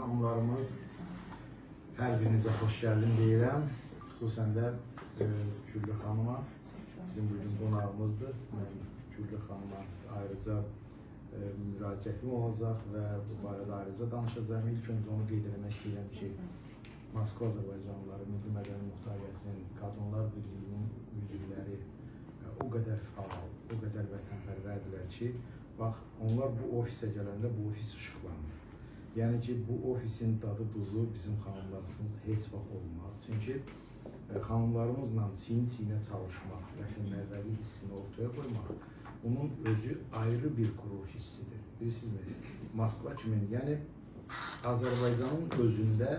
xanımlarımız, hər birinizə xoş gəldin deyirəm. Xüsusən də Güllü xanıma, bizim bugün qonağımızdır. Mən Güllü xanıma ayrıca müraciətim olacaq və bu barədə ayrıca danışacağım. İlk öncə onu qeyd etmək istəyirəm ki, Moskva Azərbaycanlıları Milli Mədəni Muxtariyyətinin Qadınlar Birliyinin üzvləri o qədər faal, o qədər vətənpərvərdirlər ki, bax, onlar bu ofisə gələndə bu ofis işıqlanır. Yəni ki, bu ofisin dadı duzu bizim xanımlarımızın heç vaxt olmaz. Çünki xanımlarımızla çiyin-çiyinə çalışmaq, vətənpərvərlik hissini ortaya qoymaq, bunun özü ayrı bir qürur hissidir. Bilirsiniz, Moskva kimi, yəni Azərbaycanın özündə,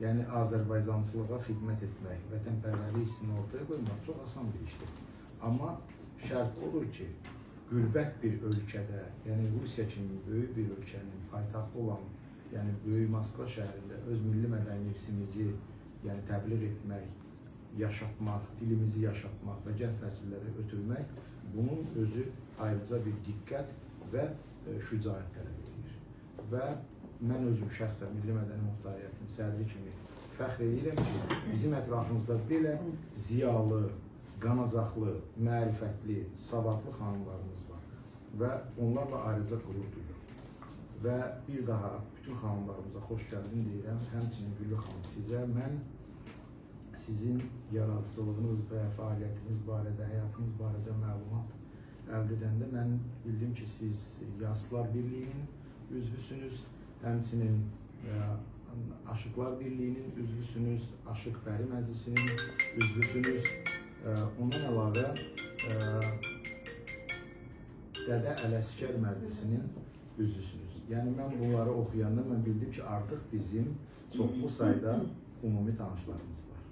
yəni Azərbaycançılığa xidmət etmək, vətənpərvərlik hissini ortaya qoymaq çox asan bir işdir. Amma şərt odur ki, qürbət bir ölkədə, yəni Rusiya kimi böyük bir ölkənin paytaxtı olan, yəni böyük Moskva şəhərində öz milli mədəni irsimizi yəni təbliğ etmək, yaşatmaq, dilimizi yaşatmaq və gənc nəsilləri ötürmək, bunun özü ayrıca bir diqqət və şücaət tələb edir. Və mən özüm şəxsən Milli Mədəni Muxtariyyətin sədri kimi fəxr edirəm ki, bizim ətrafımızda belə ziyalı, qanacaqlı, mərifətli, savadlı xanımlarımız var və onlarla ayrıca qürur duyuyorum. Və bir daha bütün xanımlarımıza xoş gəldin deyirəm. Həmçinin Güllü xanım, sizə mən sizin yaradıcılığınız və fəaliyyətiniz barədə, həyatınız barədə məlumat əldə edəndə mən bildim ki, siz Yazıçılar Birliyinin üzvüsünüz, həmçinin Aşıqlar Birliyinin üzvüsünüz, Aşıq Pəri Məclisinin üzvüsünüz. Ondan əlavə Dədə Ələsgər Məclisinin üzvüsünüz. Yəni mən bunları oxuyanda mən bildim ki, artıq bizim çoxlu sayda ümumi tanışlarımız var.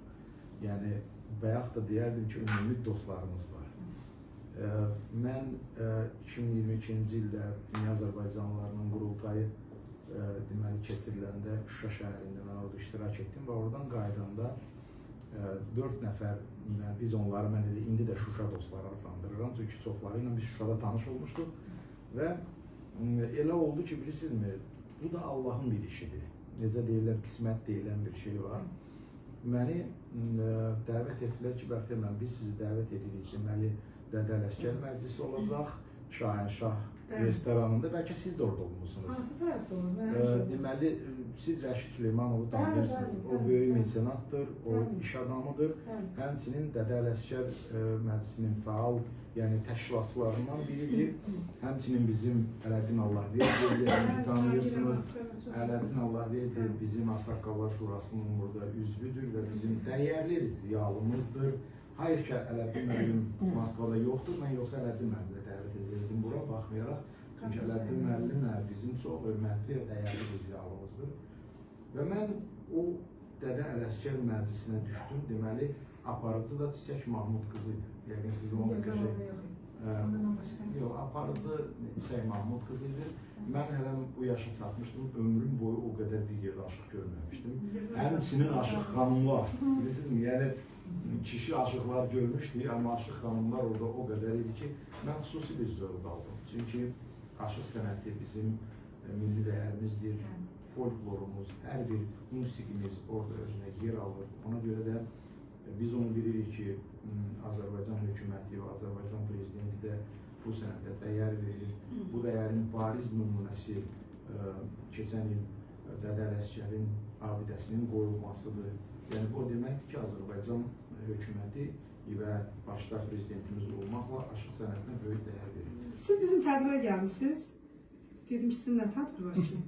Yəni və yaxud da deyərdim ki, ümumi dostlarımız var. Mən 2022-ci ildə Dünya Azərbaycanlılarının qurultayı deməli keçiriləndə Şuşa şəhərində mən orada iştirak etdim və oradan qaydanda 4 nəfər, biz onları mən indi də Şuşa dostları adlandırıram, çünki çoxları ilə biz Şuşada tanış olmuşduq və elə oldu ki, bilirsinizmi, bu da Allahın bir işidir. Necə deyirlər, qismət deyilən bir şey var. Məni dəvət etdilər ki, Bəxtiyar, biz sizi dəvət edirik, deməli, Dədə Ələsgər Məclisi olacaq, Şahinşah restoranında, bəlkə siz də orada olmuşsunuz. Hansı tərəfdə olur? Deməli, siz Rəşid Süleymanovu tanıyırsınız. O böyük mesenatdır, o iş adamıdır. Həmçinin Dədə Ələsgər Məclisinin fəal, yəni təşkilatçılarından biridir. Həmçinin bizim Ələddin Allahverdi tanıyırsınız. Ələddin Allahverdi bizim Ağsaqqallar Şurasının burada üzvüdür və bizim dəyərli ziyalımızdır. Hayır ki, Ələddin müəllim Moskvada yoxdur, mən yoxsa Ələddin müəllimlə dəvət edəcəkdim bura baxmayaraq. Çünki Ələddin müəllimlə bizim çox hörmətli və dəyərli bir ziyalımızdır. Və mən o Dədə Ələsgər Məclisinə düşdüm, deməli, aparıcı da Çiçək Mahmud qızı idi. Yəqin siz onu qəşək... Yox, aparıcı Çiçək Mahmud qızı idi. Mən hələ bu yaşa çatmışdım, ömrüm boyu o qədər bir yerdə aşıq görməmişdim. Həmçinin aşıq xanımlar, bilirsiniz, yəni kişi aşıqlar görmüşdük, amma aşıq xanımlar orada o qədər idi ki, mən xüsusi bir zövq aldım. Çünki aşıq sənəti bizim milli dəyərimizdir, folklorumuz, hər bir musiqimiz orada özünə yer alır. Ona görə də biz onu bilirik ki, Azərbaycan hökuməti və Azərbaycan prezidenti də bu sənətə dəyər verir. Bu dəyərin bariz nümunəsi keçən il Dədə Ələsgərin abidəsinin qoyulmasıdır. Yəni, o deməkdir ki, Azərbaycan hökuməti və başda prezidentimiz olmaqla aşıq sənətinə böyük dəyər verir. Siz bizim tədbirə gəlmişsiniz. Dedim, sizin nə tədbir var ki?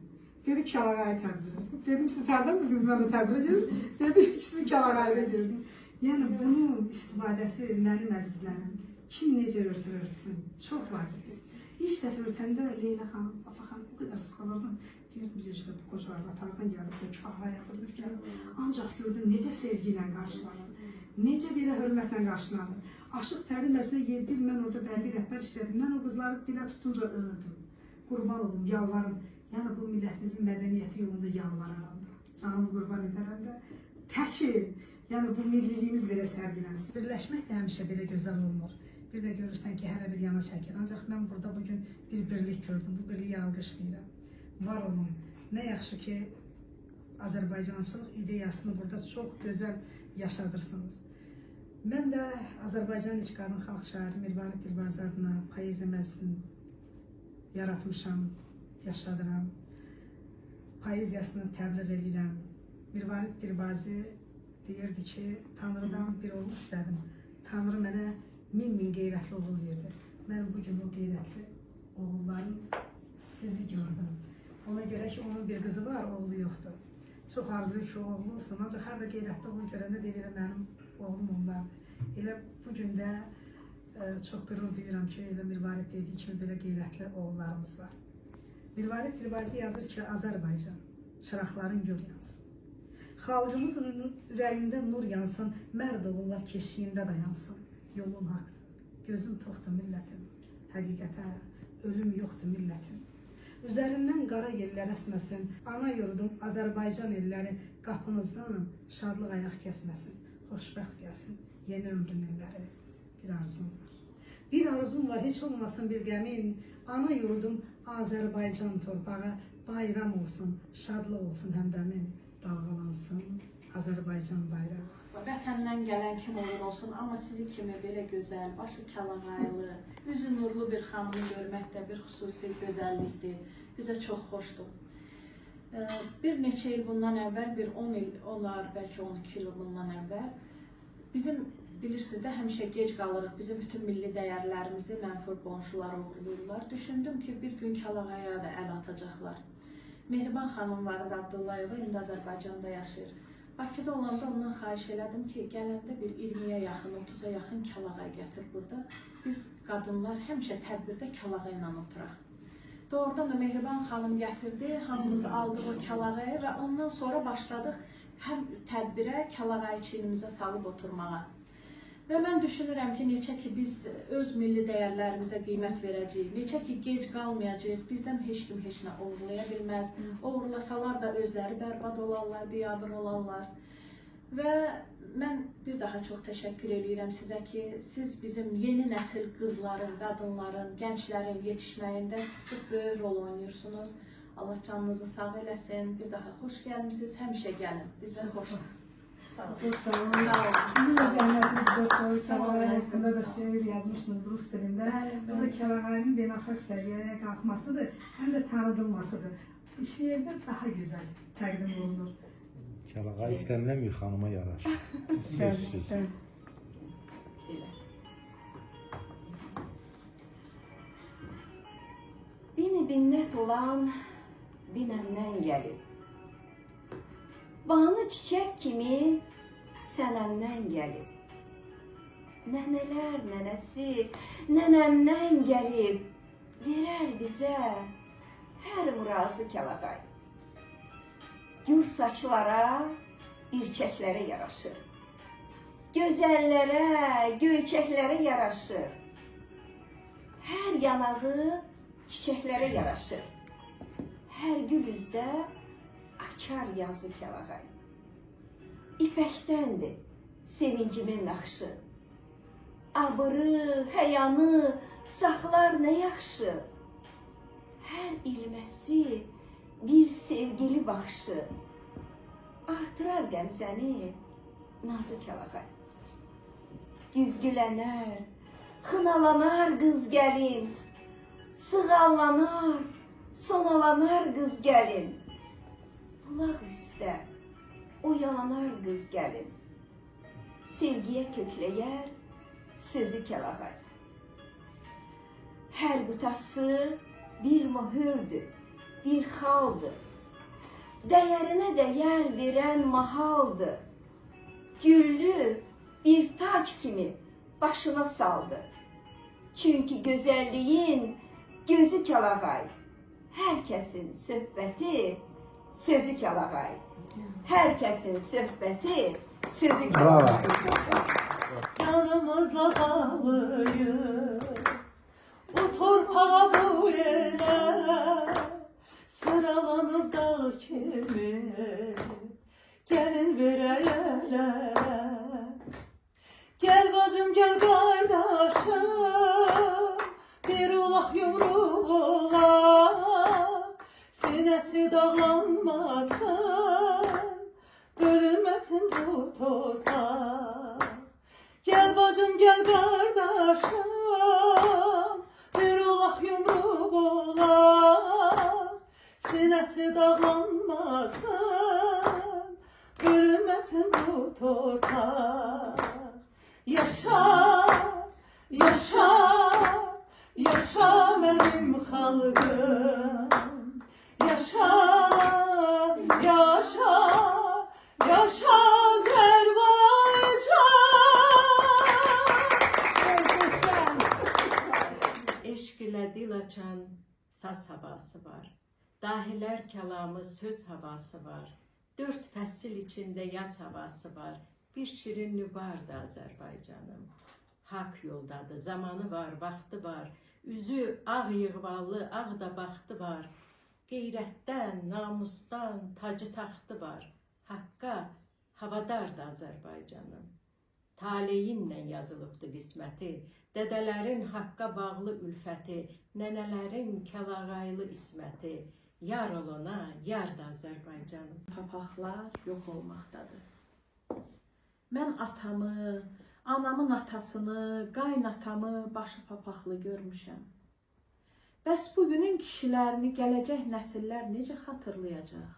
Dedi, Kəlağayı tədbiri. Dedim, siz hərdən bildiniz, mən də tədbirə geldim. Dedim ki, sizin Kəlağayıda geldim. Yəni, bunun istifadəsi mənim əzizlərim, kim necə örtürsün, çox vacibdir. İlk dəfə örtəndə Leyla xanım, Afa xanım o qədər sıxılırdım. Deyirdim, biz özlə bu qoca arvatardan gəlib, bu kahva yapılır gəlib. Ancaq gördüm, necə sevgi ilə qarşılanır, necə belə hörmətlə qarşılanır. Aşıq Pəri Məclisinə 7 il mən orada bədii rəhbər işlədim. Mən o qızları dilə tutunca öldüm. Qurban olum, yalvarım. Yəni, bu millətimizin mədəniyyəti yolunda yalvararam da. Canımı qurban edərəm də. Təki, yəni bu milliliyimiz belə sərgilənsin. Birləşmək də həmişə belə gözəl olmur. Bir də görürsən ki, hərə bir yana çəkir. Ancaq mən burada bugün bir birlik gördüm. Bu birliyi alqışlayıram. Var olun. Nə yaxşı ki, Azərbaycançılıq ideyasını burada çox gözəl yaşadırsınız. Mən də Azərbaycan ilk qadın xalq şairi Mirvarid Dilbazi adına poeziya məclisini yaratmışam, yaşadıram. Poeziyasını təbliğ edirəm. Mirvarid Dilbazi deyirdi ki, Tanrıdan bir oğul istədim. Tanrı mənə min qeyrətli oğul verdi. Mən bugün o qeyrətli oğulların sizi gördüm. Ona görə ki, onun bir qızı var, oğlu yoxdur. Çox arzulu ki, oğlu olsun. Ancaq harada qeyrətli oğul görəndə deyirəm, mənim oğlum onlardır. Elə bugün də çox qürur duyuram ki, elə Mirvarid dediyi kimi belə qeyrətli oğullarımız var. Mirvarid Dilbazi yazır ki, Azərbaycan, çıraqların gör yansın. Xalqımızın ürəyində nur yansın, mərd oğullar keşiyində dayansın. Yolun haqdır, gözün toxdur millətin, həqiqətə ölüm yoxdur millətin. Üzərindən qara yellər əsməsin, ana yurdum Azərbaycan elləri, qapınızdan şadlıq ayaq kəsməsin, xoşbəxt gəlsin yeni ömrün illəri. Bir arzum var. Bir arzum var, heç olmasın bir qəmin, ana yurdum Azərbaycan torpağı, bayram olsun, şadlıq olsun həmdəmin, dalğalansın Azərbaycan bayrağı. Vətəndən gələn kim olur olsun, amma sizi kimi belə gözəl, başı kəlağaylı, üzü nurlu bir xanımı görmək də bir xüsusi gözəllikdir. Bizə çox xoşdur. Bir neçə il bundan əvvəl, bir 10 il olar, bəlkə 12 il bundan əvvəl, bizim bilirsiniz də həmişə gec qalırıq, bizim bütün milli dəyərlərimizi mənfur qonşular uğurluyurlar. Düşündüm ki, bir gün kəlağaya da əl atacaqlar. Mehriban xanım var, Abdullayeva, indi Azərbaycanda yaşayır. Bakıda olanda ondan xahiş elədim ki, gələndə bir 20-yə yaxın, 30-a yaxın kəlağay gətir burada. Biz qadınlar həmişə tədbirdə kələğa ilə oturaq. Doğrudan da Mehriban xanım gətirdi, hamımız aldıq o kəlağayı və ondan sonra başladıq həm tədbirə, kəlağayı çiynimizə salıb oturmağa. Və mən düşünürəm ki, neçə ki biz öz milli dəyərlərimizə qiymət verəcəyik, neçə ki gec qalmayacaq, bizdən heç kim heç nə uğurlaya bilməz. Uğurlasalar da özləri bərbad olarlar, biabır olarlar. Və mən bir daha çox təşəkkür edirəm sizə ki, siz bizim yeni nəsil qızların, qadınların, gənclərin yetişməyində çox böyük rol oynuyorsunuz. Allah canınızı sağ eləsin, bir daha xoş gəlmişsiniz, həmişə gəlin, bizə xoşdur. Çok sağ olun. Sizin de zəhmətiniz çoxdur. Kəlağay haqqında da şeir yazmışsınız rus dilində. Bu da kəlağayın beynəlxalq səviyyəyə qalxmasıdır, həm də tanıdılmasıdır. Şeirdə daha gözəl təqdim olunur. Kəlağay istənilən bir xanıma yaraşır. Bini binnət olan binəmdən gəlib. Bağlı çiçək kimi sənəmdən gəlib. Nənələr nənəsi nənəmdən gəlib. Verər bizə hər murazı kəlağay. Gür saçlara, irçəklərə yaraşır. Gözəllərə, göyçəklərə yaraşır. Hər yanağı çiçəklərə yaraşır. Hər gül üzdə açar yazı kəlağay. İpəkdəndir sevincimin naxşı. Abırı, həyanı saxlar nə yaxşı. Hər ilməsi bir sevgili baxışı. Artırar qəmzəni nazı kəlağay. Güzgülənər, xınalanar qız gəlin. Sığallanar, sonalanar qız gəlin. Bulaq üstə oyalanar qız gəlin. Sevgiyə kökləyər sözü kəlağay. Hər qutası bir möhürdür, bir xaldır. Dəyərinə dəyər verən mahaldır. Güllü bir tac kimi başına saldı. Çünki gözəlliyin gözü kəlağay. Hər kəsin söhbəti sözü kəlağay. Hər kəsin söhbəti sözü kəlağay. Canımızla qalıyıq, bu torpağa bu elə, sıralanıb dağ kimi, gəlin verək ələ. Gəl bacım, gəl qardaşım, bir ulaq yumruq olaq, sinəsi dağlanmasın, gel qardaşım, bir olaq yumruq olaq, sinəsi dağlanmasın, bölünməsin bu torpaq. Yaşa, yaşa, yaşa mənim xalqım, yaşa, yaşa, yaşa Azərbaycan. Eşq ilə dil açan saz havası var. Dahilər kəlamı söz havası var. 4 fəsil içində yaz havası var. Bir şirin nübardı Azərbaycanım. Hak yoldadır, zamanı var, vaxtı var. Üzü ağ yığvalı, ağ da baxtı var. Qeyrətdən, namusdan, tacı taxtı var. Haqqa havadardı Azərbaycanım. Taleyinlə yazılıbdı qisməti. Dədələrin haqqa bağlı ülfəti, nənələrin kəlağaylı isməti. Yar olana, yar da Azərbaycanım. Papaqlar yox olmaqdadır. Mən atamı, anamın atasını, qaynatamı başı papaqlı görmüşəm. Bəs bugünün kişilərini gələcək nəsillər necə xatırlayacaq?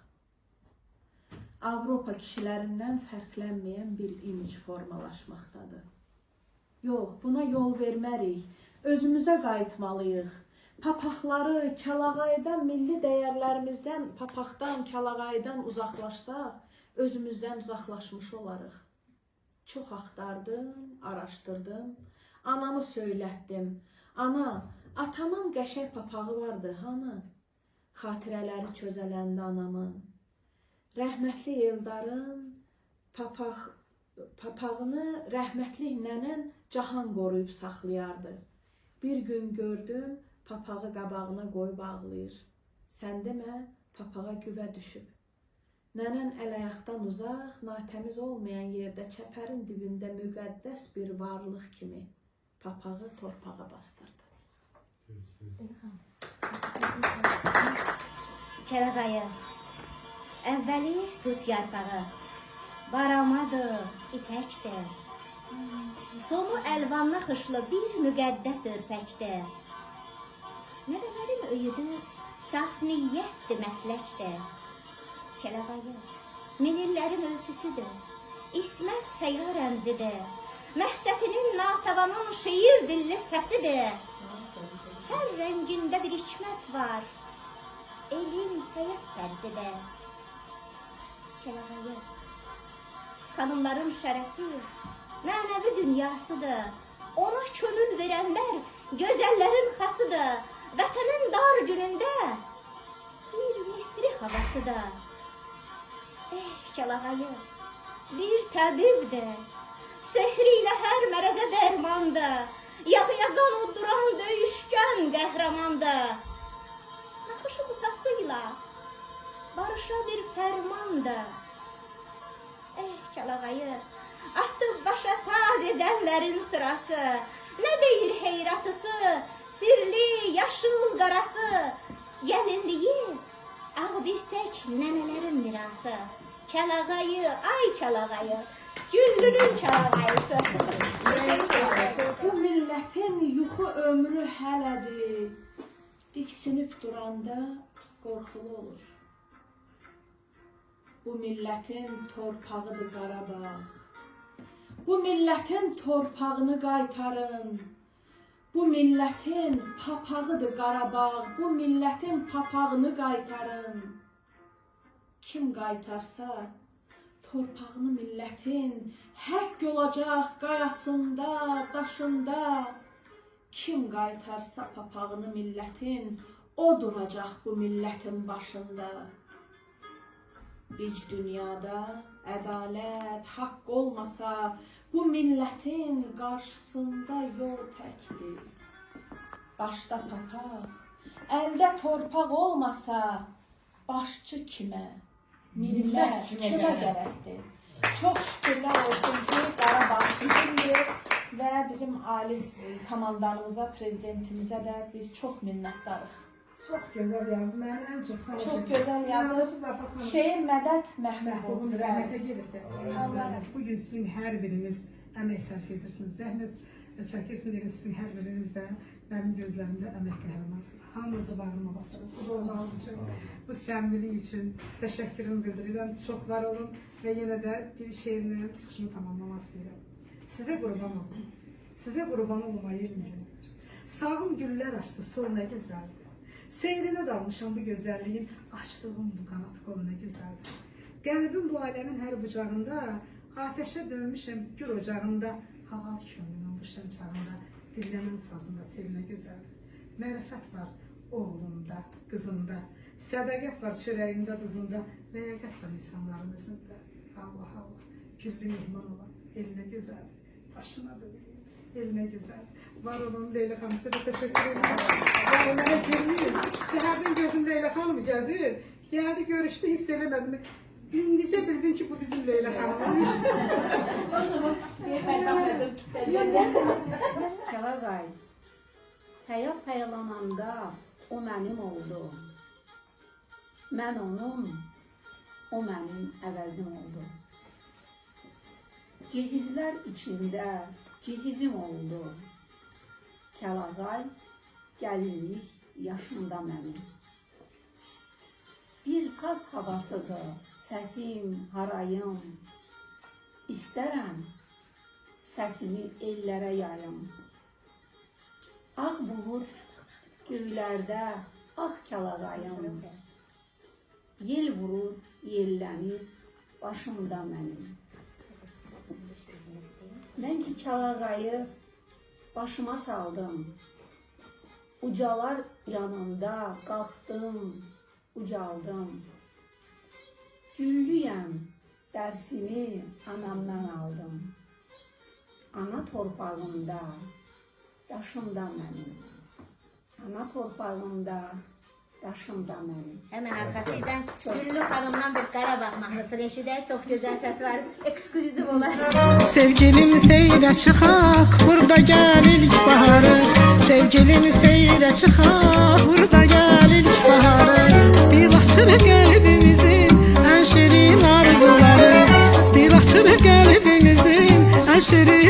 Avropa kişilərindən fərqlənməyən bir imic formalaşmaqdadır. Yox, buna yol vermərik, özümüzə qayıtmalıyıq. Papaqları, kəlağaydan, milli dəyərlərimizdən, papaqdan, kəlağaydan uzaqlaşsaq, özümüzdən uzaqlaşmış olarıq. Çox axtardım, araşdırdım, anamı söylətdim. Ana, atamın qəşəng papağı vardı, hanı? Xatirələri çözələndi anamın. Rəhmətli Eldarın papağını rəhmətli nənən Cahan qoruyub saxlayardı. Bir gün gördüm, papağı qabağına qoyub ağlayır. Sən demə, papağa güvə düşüb. Nənən əl-ayaqdan uzaq, natəmiz olmayan yerdə çəpərin dibində müqəddəs bir varlıq kimi papağı torpağa bastırdı. Kəlağayı, əvvəli tut yarpağı, baramadır, ipəkdir. Sonu əlvanlı xışlı bir müqəddəs örpəkdir. Nəvələrin öyüdü, saf niyyətdir, məsləkdir. Kəlağayı, minillərin ölçüsüdür, İsmət həya rəmzidir. Məhsətinin natavanın şeir dilli səsidir. Hər rəngində bir hikmət var, elin həyat tərzidir. Kəlağayı, xanımların şərəfi, mənəvi dünyasıdır. Ona könül verənlər gözəllərin xasıdır. Vətənin dar günündə bir misri havasıdır. Kəlağayı, bir təbibdir, sehri ilə hər mərəzə dərmandır. Yaxıya qan udduran döyüşkən qəhrəmandır. Naxışı butasıyla barışa bir fərmandır. Kəlağayı, atıb başa taz edənlərin sırası, nə deyir heyratısı, sirli, yaşıl qarası, gəlinliyi, ağ bir çək nənələrin mirası. Kəlağayı, ay Kəlağayı, güllünün kəlağayısı. Bu millətin yuxu ömrü hələdir, diksinib duranda qorxulu olur. Bu millətin torpağıdır Qarabağ. Bu millətin torpağını qaytarın. Bu millətin papağıdır Qarabağ. Bu millətin papağını qaytarın. Kim qaytarsa torpağını millətin həkk olacaq qayasında, daşında. Kim qaytarsa papağını millətin o duracaq bu millətin başında. Bic dünyada ədalət, haqq olmasa, bu millətin qarşısında yol təkdir. Başda papaq, əldə torpaq olmasa, başçı kimə, millət kimə gərəkdir? Çox şükürlər olsun ki, Qarabağ bizimdir və bizim ali komandanımıza, prezidentimizə də biz çox minnətdarıq. Çox gözəl yazır, mənim ən çox tanıdığım. Çox gözəl yazır. Şeir Mədət Məhmudun. Məhbubun rəhmətə gedibdir. Bu gün sizin hər biriniz əmək sərf edirsiniz, zəhmət çəkirsiniz, yəni sizin hər biriniz də mənim gözlərimdə əmək qəhrəmansınız. Hamınızı bağrıma basarım. Bu doğmalı üçün, bu səmimilik üçün təşəkkürümü bildirirəm. Çox var olun və yenə də bir şeirinə çıxışımı tamamlamaq istəyirəm. Sizə qurban olun. Sizə qurban olmayı bilməyiniz. Sağım güllər açdı, sol nə gözəldir. Seyrinə dalmışam bu gözəlliyin, açdığım bu qanat qol nə gözəldir. Qəlbim bu aləmin hər bucağında, ateşə dönmüşəm gül ocağında, haval könlümün bu şən çağında, dinləmən sazında tel nə gözəldir. Mərifət var oğlumda, qızımda, sədaqət var çörəyində, duzunda, ləyaqət var insanların özündə. Allah Allah, güllü mehman olan, el nə gözəldir, başına dönüyor, el nə gözəldir. Var olun Leyla xanım, sizə də təşəkkür edirəm. Və onlara görməyim, səhərdən gözüm Leyla xanımı gəzir, gəldi görüşdü, hiss eləmədim. İndicə bildim ki, bu bizim Leyla xanımmış. Kəlağay, həyat paylananda o mənim oldu. Mən onun, o mənim əvəzim oldu. Cihizlər içində cihizim oldu. Kəlağay, gəlinlik yaşında mənim. Bir saz havasıdır, səsim, harayım. İstərəm, səsimi ellərə yayım. Ağ bulud göylərdə, ağ kəlağayım. Yel vurur, yellənir başımda mənim. Mən ki kəlağayı başıma saldım. Ucalar yanında qalxdım, ucaldım. Güllüyəm, dərsimi anamdan aldım. Ana torpağımda, daşımda mənim. Ana torpağımda, daşımda mənim. Hemen arkasından Güllü Hanım'dan bir Qarabağ mahnısı eşidək. Çox gözəl səsi var, ekskluziv olar. Sevgilim seyrə çıxaq, burada gəl ilk baharı. Sevgilim seyrə çıxaq, burada gəl ilk baharı. Dil açır qəlbimizin ən şirin arzuları. Dil açır qəlbimizin ən şirin